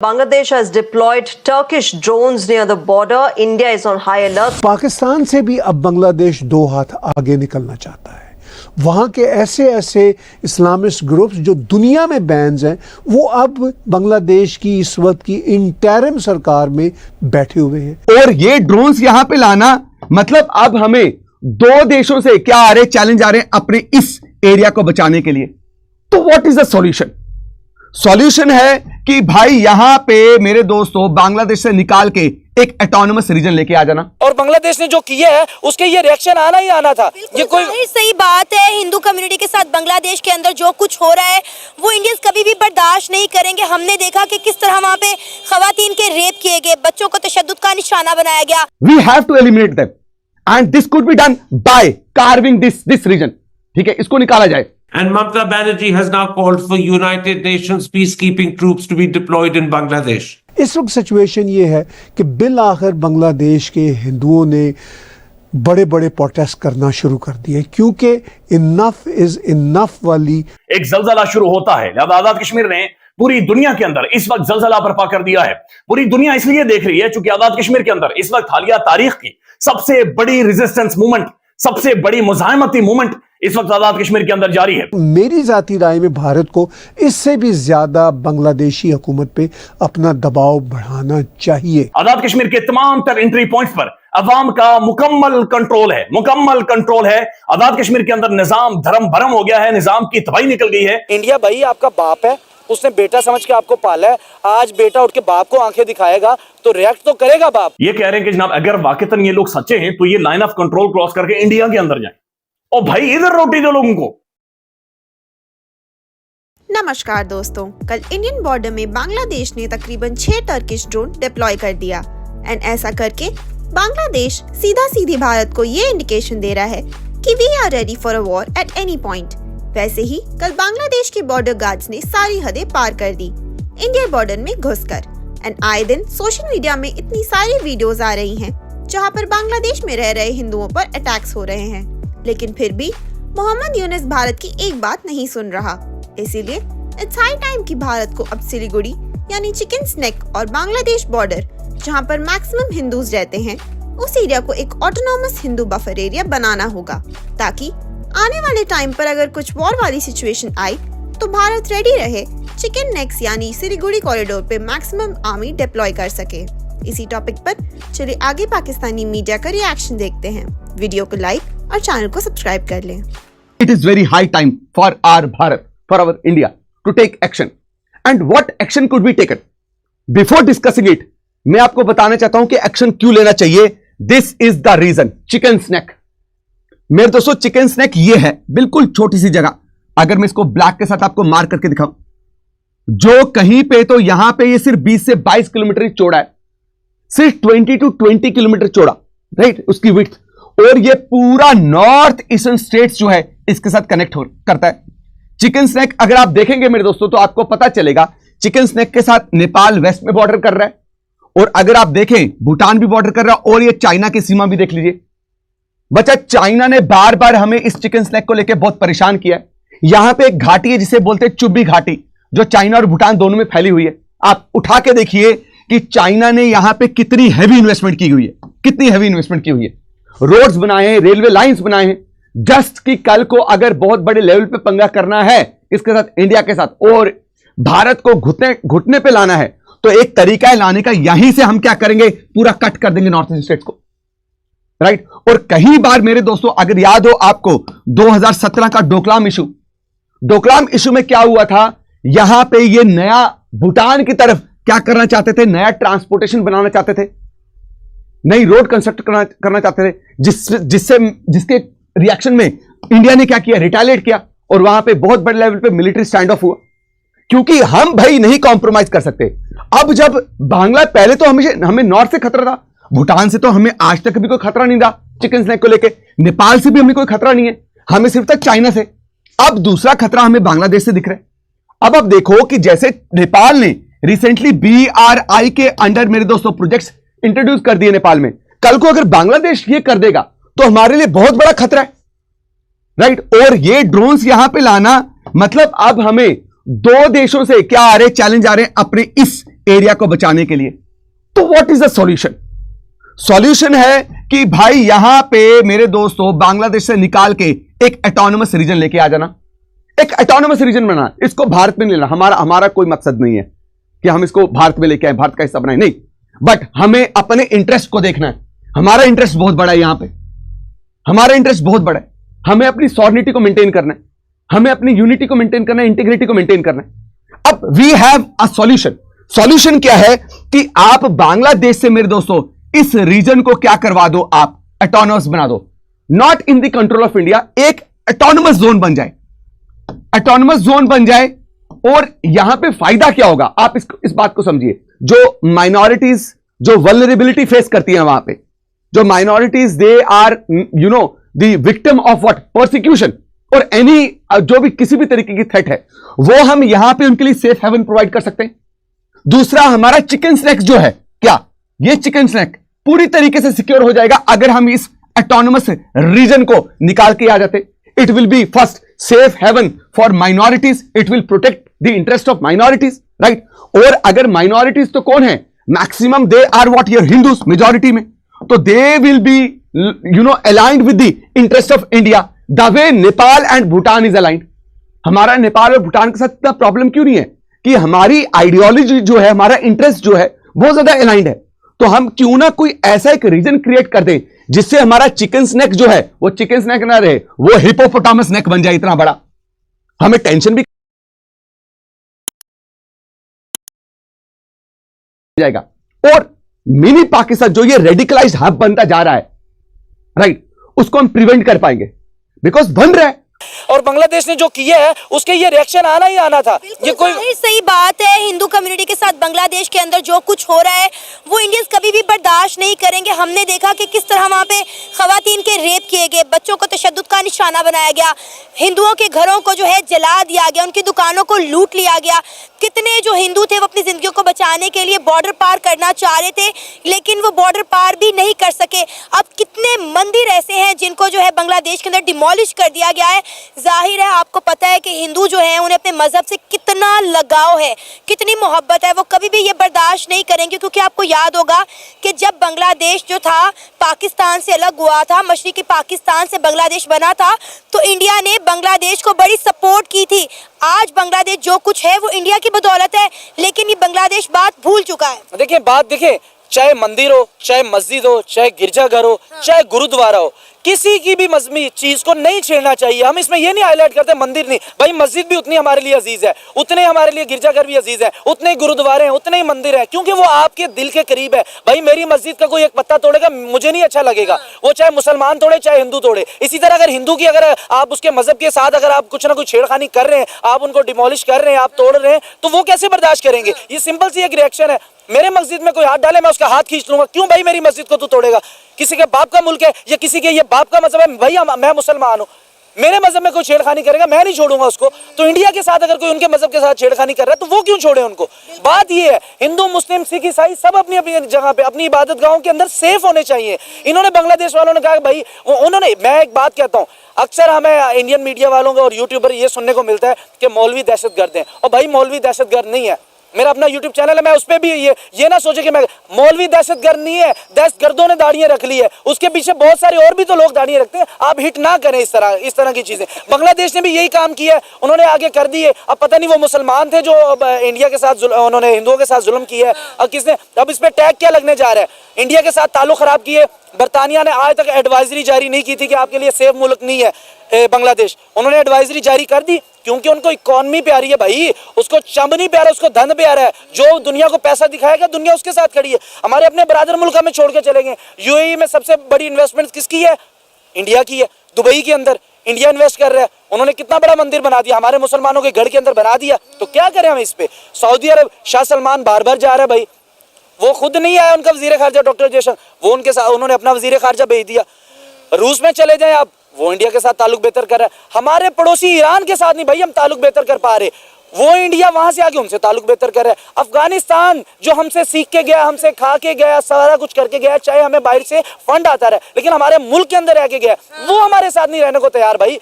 Bangladesh has deployed Turkish drones near the border. India is on high alert. Pakistan से भी अब बांग्लादेश दो हाथ आगे निकलना चाहता है। वहाँ के ऐसे इस्लामिस्ट ग्रुप्स जो दुनिया में बैन्स हैं, वो अब बांग्लादेश की इस वक्त की इंटरिम सरकार में बैठे हुए हैं। और ये ड्रोन्स यहां पे लाना मतलब अब हमें दो देशों से क्या आ रहे चैलेंज आ रहे हैं अपने इस एरिया को बचाने के लिए। तो what is the solution? Solution है कि भाई यहां पे मेरे दोस्तों बांग्लादेश से निकाल के एक ऑटोनोमस रीजन लेके आ जाना। और बांग्लादेश ने जो किया है उसके ये रिएक्शन आना ही आना था। ये कोई सही बात है। हिंदू कम्युनिटी के साथ बांग्लादेश के अंदर जो कुछ हो रहा है वो इंडियंस कभी भी बर्दाश्त नहीं करेंगे। हमने देखा कि किस तरह वहाँ पे खवातीन के रेप किए गए, बच्चों को तशद्दुद का निशाना बनाया गया। We have to eliminate them and this could be done by carving this region. ठीक है, इसको निकाला जाए। And Mamata Banerjee has now called for United Nations peacekeeping troops to be deployed in Bangladesh. इस वक्त सिचुएशन ये है कि बिल आखिर बांग्लादेश के हिंदुओं ने बड़े बड़े प्रोटेस्ट करना शुरू कर दिए, क्योंकि इनफ इज इनफ वाली एक जलजला शुरू होता है। लिहाजा आजाद कश्मीर ने पूरी दुनिया के अंदर इस वक्त जलजला बर्पा कर दिया है। पूरी दुनिया इसलिए देख रही है क्योंकि आजाद कश्मीर के अंदर इस वक्त हालिया तारीख की सबसे बड़ी रेजिस्टेंस मूवमेंट, सबसे बड़ी मुजाहिमती मूवमेंट इस वक्त आजाद कश्मीर के अंदर जारी है। मेरी जाती राय में भारत को इससे भी ज्यादा बांग्लादेशी हुकूमत पे अपना दबाव बढ़ाना चाहिए। आजाद कश्मीर के तमाम तर एंट्री पॉइंट्स पर अवाम का मुकम्मल कंट्रोल है, मुकम्मल कंट्रोल है। आजाद कश्मीर के अंदर निजाम धर्म भरम हो गया है, निजाम की तबाही निकल गई है। इंडिया भाई आपका बाप है, उसने बेटा समझ के आपको पाला है। आज बेटा उठ के बाप को आंखें दिखाएगा तो रिएक्ट तो करेगा बाप। ये कह रहे हैं कि जनाब अगर वाकईतन ये लोग सच्चे हैं तो ये लाइन ऑफ कंट्रोल क्रॉस करके इंडिया के अंदर जाए और भाई इधर रोटी दो लोगों को। नमस्कार दोस्तों, कल इंडियन बॉर्डर में बांग्लादेश ने तकरीबन 6 टर्किश ड्रोन डिप्लॉय कर दिया एंड ऐसा करके बांग्लादेश सीधी भारत को ये इंडिकेशन दे रहा है कि we are ready for a war at any point. वैसे ही कल बांग्लादेश के बॉर्डर गार्ड्स ने सारी हदें पार कर दी इंडियन बॉर्डर में घुसकर एंड आए दिन सोशल मीडिया में इतनी सारी वीडियोस आ रही हैं जहां पर बांग्लादेश में रह रहे हिंदुओं पर अटैक्स हो रहे हैं, लेकिन फिर भी मोहम्मद यूनुस भारत की एक बात नहीं सुन रहा। इसीलिए इट्स हाई टाइम कि भारत को अब सिलीगुड़ी यानी चिकन्स नेक और बांग्लादेश बॉर्डर जहां पर मैक्सिमम हिंदूज रहते हैं उस एरिया को एक ऑटोनोमस हिंदू बफर एरिया बनाना होगा, ताकि आने वाले टाइम पर अगर कुछ वॉर वाली सिचुएशन आई तो भारत रेडी रहे चिकन नेक्स यानी सिलीगुड़ी कॉरिडोर पे मैक्सिमम आर्मी डिप्लॉय कर सके। इसी टॉपिक पर चलिए आगे पाकिस्तानी मीडिया का रिएक्शन देखते हैं। वीडियो को लाइक और चैनल को सब्सक्राइब कर लें। It is very high time for our Bharat, for our India to take action. And what action could be taken? Before discussing it, मैं आपको बताना चाहता हूं कि एक्शन क्यों लेना चाहिए। This is the reason. Chicken snack. मेरे दोस्तों चिकन स्नैक ये है, बिल्कुल छोटी सी जगह। अगर मैं इसको ब्लैक के साथ आपको मार्क करके दिखाऊं, जो कहीं पे तो यहां पे ये सिर्फ 20 से 22 किलोमीटर ही चौड़ा है, सिर्फ 20 to 20 किलोमीटर चौड़ा, राइट, उसकी विड्थ। और ये पूरा नॉर्थ ईस्टर्न स्टेट्स जो है इसके साथ कनेक्ट करता है। चिकन स्नैक अगर आप देखेंगे मेरे दोस्तों तो आपको पता चलेगा चिकन स्नैक के साथ नेपाल वेस्ट में बॉर्डर कर रहा है, और अगर आप देखें भूटान भी बॉर्डर कर रहा है, और ये चाइना की सीमा भी देख लीजिए। बच्चा चाइना ने बार बार हमें इस चिकन स्नैक को लेकर बहुत परेशान किया है। यहां पे एक घाटी है जिसे बोलते हैं चुब्बी घाटी, जो चाइना और भूटान दोनों में फैली हुई है। आप उठा के देखिए कि चाइना ने यहां पे कितनी हैवी इन्वेस्टमेंट की हुई है, कितनी हैवी इन्वेस्टमेंट की हुई है। रोड्स बनाए हैं, रेलवे लाइंस बनाए हैं, जस्ट कि कल को अगर बहुत बड़े लेवल पे पंगा करना है इसके साथ, इंडिया के साथ, और भारत को घुटने पे लाना है, तो एक तरीका है लाने का। यहीं से हम क्या करेंगे, पूरा कट कर देंगे नॉर्थ ईस्ट स्टेट्स को, राइट। और कई बार मेरे दोस्तों अगर याद हो आपको 2017 का डोकलाम इशू में क्या हुआ था, यहां पे ये नया भूटान की तरफ क्या करना चाहते थे, नया ट्रांसपोर्टेशन बनाना चाहते थे, नई रोड कंस्ट्रक्ट करना चाहते थे, जिसके रिएक्शन में इंडिया ने क्या किया, रिटेलिएट किया, और वहां पे बहुत बड़े लेवल पे मिलिट्री स्टैंड ऑफ हुआ, क्योंकि हम भाई नहीं कॉम्प्रोमाइज कर सकते। अब जब पहले तो हमें नॉर्थ से खतरा था, भूटान से तो हमें आज तक भी कोई खतरा नहीं था चिकन स्नैक को लेके, नेपाल से भी हमें कोई खतरा नहीं है, हमें सिर्फ तक चाइना से। अब दूसरा खतरा हमें बांग्लादेश से दिख रहा है। अब आप देखो कि जैसे नेपाल ने रिसेंटली BRI के अंडर मेरे दोस्तों प्रोजेक्ट्स इंट्रोड्यूस कर दिए नेपाल में, कल को अगर बांग्लादेश ये कर देगा तो हमारे लिए बहुत बड़ा खतरा है, राइट। और ये ड्रोन्स यहां पे लाना मतलब अब हमें दो देशों से क्या आ रहे चैलेंज आ रहे हैं अपने इस एरिया को बचाने के लिए। तो what is the solution? Solution है कि भाई यहां पे मेरे दोस्तों बांग्लादेश से निकाल के एक ऑटोनोमस रीजन लेके आ जाना, एक ऑटोनोमस रीजन बना, इसको भारत में नहीं लेना। हमारा कोई मकसद नहीं है कि हम इसको भारत में लेके आए, भारत का हिस्सा बनाए, नहीं, बट हमें अपने इंटरेस्ट को देखना है। हमारा इंटरेस्ट बहुत बड़ा है, यहां पे हमारा इंटरेस्ट बहुत बड़ा है। हमें अपनी सॉवरेनिटी को मेंटेन करना है, हमें अपनी यूनिटी को मेंटेन करना है, इंटीग्रिटी को मेंटेन करना है। अब we have a solution. Solution क्या है कि आप बांग्लादेश से मेरे दोस्तों इस रीजन को क्या करवा दो, आप ऑटोनोमस बना दो, not in the control of India, एक ऑटोनोमस जोन बन जाए, ऑटोनोमस जोन बन जाए। और यहां पे फायदा क्या होगा, आप इस बात को समझिए। जो माइनॉरिटीज जो वल्नरेबिलिटी फेस करती है वहां पे, जो minorities they are you know the victim of what, persecution और एनी जो भी किसी भी तरीके की थ्रेट है, वो हम यहां पे उनके लिए सेफ हेवन प्रोवाइड कर सकते हैं। दूसरा, हमारा चिकन स्नैक जो है, क्या ये चिकन स्नैक पूरी तरीके से सिक्योर हो जाएगा अगर हम इस ऑटोनोमस रीजन को निकाल के आ जाते। It will be first safe haven for minorities, it will protect the interest of minorities, right. और अगर माइनॉरिटीज तो कौन है, maximum they are what, your Hindus majority में, तो they will be you know aligned with the interest of India the way Nepal and Bhutan is aligned. हमारा नेपाल और भूटान के साथ इतना प्रॉब्लम क्यों नहीं है कि हमारी आइडियोलॉजी जो है, हमारा इंटरेस्ट जो है बहुत ज्यादा अलाइंड है। तो हम क्यों ना कोई ऐसा एक रीजन क्रिएट कर दें जिससे हमारा चिकन स्नैक जो है वो चिकन स्नैक ना रहे, वो हिपोपोटामस स्नैक बन जाए इतना बड़ा, हमें टेंशन भी जाएगा। और मिनी पाकिस्तान जो ये रेडिकलाइज्ड हब बनता जा रहा है, राइट, उसको हम प्रिवेंट कर पाएंगे, बिकॉज बन रहा है। और बांग्लादेश ने जो किया है उसके ये रिएक्शन आना ही आना था। ये कोई सही बात है, हिंदू कम्युनिटी के साथ बांग्लादेश के अंदर जो कुछ हो रहा है वो इंडियंस कभी भी बर्दाश्त नहीं करेंगे। हमने देखा कि किस तरह वहाँ पे खवातीन के रेप किए गए, बच्चों को तशद्दुद का निशाना बनाया गया, हिंदुओं के घरों को जो है जला दिया गया, उनकी दुकानों को लूट लिया गया। कितने जो हिंदू थे वो अपनी जिंदगी को बचाने के लिए बॉर्डर पार करना चाह रहे थे, लेकिन वो बॉर्डर पार भी नहीं कर सके। अब कितने मंदिर ऐसे हैं जिनको जो है बांग्लादेश के अंदर डिमोलिश कर दिया गया है। जाहिर है आपको पता है कि हिंदू जो हैं उन्हें अपने मजहब से कितना लगाव है, कितनी मोहब्बत है, वो कभी भी ये बर्दाश्त नहीं करेंगे। क्योंकि आपको याद होगा कि जब बांग्लादेश जो था पाकिस्तान से अलग हुआ था, मशरिकी पाकिस्तान से बांग्लादेश बना था, तो इंडिया ने बांग्लादेश को बड़ी सपोर्ट की थी। आज बांग्लादेश जो कुछ है वो इंडिया की बदौलत है, लेकिन ये बांग्लादेश बात भूल चुका है। देखिए बात देखिए, चाहे मंदिर हो, चाहे मस्जिद हो, चाहे गिरजाघर हो, चाहे गुरुद्वारा हो, किसी की भी मजहबी चीज को नहीं छेड़ना चाहिए। हम इसमें ये नहीं हाईलाइट करते मंदिर नहीं, भाई मस्जिद भी उतनी हमारे लिए अजीज है, उतने हमारे लिए गिरजाघर भी अजीज है, उतने ही गुरुद्वारे हैं, उतने ही मंदिर हैं, क्योंकि वो आपके दिल के करीब है। भाई मेरी मस्जिद का कोई एक पत्ता तोड़ेगा मुझे नहीं अच्छा लगेगा, वो चाहे मुसलमान तोड़े चाहे हिंदू तोड़े। इसी तरह अगर हिंदू की अगर आप उसके मजहब के साथ अगर आप कुछ ना कुछ छेड़खानी कर रहे हैं, आप उनको डिमोलिश कर रहे हैं, आप तोड़ रहे हैं, तो वो कैसे बर्दाश्त करेंगे। ये सिंपल सी एक रिएक्शन है। मेरे मस्जिद में कोई हाथ डाले मैं उसका हाथ खींच लूंगा, क्यों भाई मेरी मस्जिद को तू तोड़ेगा। किसी के बाप का मुल्क है या किसी के ये बाप का मजहब है, भाई मैं मुसलमान हूँ, मेरे मजहब में कोई छेड़खानी करेगा मैं नहीं छोड़ूंगा उसको। तो इंडिया के साथ अगर कोई उनके मजहब के साथ छेड़खानी कर रहा है तो वो क्यों छोड़े उनको। बात ये है, हिंदू मुस्लिम सिख ईसाई सब अपनी अपनी जगह पे अपनी इबादत गाहों के अंदर सेफ होने चाहिए। इन्होंने बांग्लादेश वालों ने कहा भाई उन्होंने, मैं एक बात कहता हूँ, अक्सर हमें इंडियन मीडिया वालों को और यूट्यूबर ये सुनने को मिलता है कि मौलवी दहशतगर्द हैं, और भाई मौलवी दहशतगर्द नहीं है। मेरा अपना YouTube चैनल है, मैं उस पर भी ये ना सोचे कि मैं मौलवी दहशतगर्द नहीं है, दहशतगर्दों ने दाढ़ियां रख ली है, उसके पीछे बहुत सारे और भी तो लोग दाढ़ियां रखते हैं। आप हिट ना करें इस तरह की चीजें। बांग्लादेश ने भी यही काम किया है, उन्होंने आगे कर दी है। अब पता नहीं वो मुसलमान थे जो इंडिया के साथ उन्होंने हिंदुओं के साथ जुल्म किया है, अब किसने, अब इस पर टैग क्या लगने जा रहा है। इंडिया के साथ ताल्लुक खराब किए। बरतानिया ने आज तक एडवाइजरी जारी नहीं की थी कि आपके लिए सेफ मुल्क नहीं है बांग्लादेश, उन्होंने एडवाइजरी जारी कर दी क्योंकि उनको इकोनॉमी प्यारी है भाई, उसको चंब नहीं प्यारा, उसको धन प्यारा है। जो दुनिया को पैसा दिखाएगा दुनिया उसके साथ खड़ी है। हमारे अपने बरादर मुल्क हमें छोड़ के चले गए। यूएई में सबसे बड़ी इन्वेस्टमेंट किसकी है, इंडिया की है। दुबई के अंदर इंडिया इन्वेस्ट कर रहा है, उन्होंने कितना बड़ा मंदिर बना दिया, हमारे मुसलमानों के घर के अंदर बना दिया। तो क्या करें हम इस पे। सऊदी अरब शाह सलमान बार बार जा रहा है भाई, वो खुद नहीं आया उनका वजीर खारजा डॉक्टर जयशंकर, वो उनके साथ उन्होंने अपना वजीर खारजा भेज दिया। रूस में चले जाएं आप, वो इंडिया के साथ ताल्लुक बेहतर कर रहा है। हमारे पड़ोसी ईरान के साथ नहीं भाई हम ताल्लुक बेहतर कर पा रहे, वो इंडिया वहां से आके उनसे ताल्लुक बेहतर कर रहा है। अफगानिस्तान जो हमसे सीख के गया, हमसे खा के गया, सारा कुछ करके गया, चाहे हमें बाहर से फंड आता रहा, लेकिन हमारे मुल्क के अंदर रह के गया, वो हमारे साथ नहीं रहने को तैयार भाई।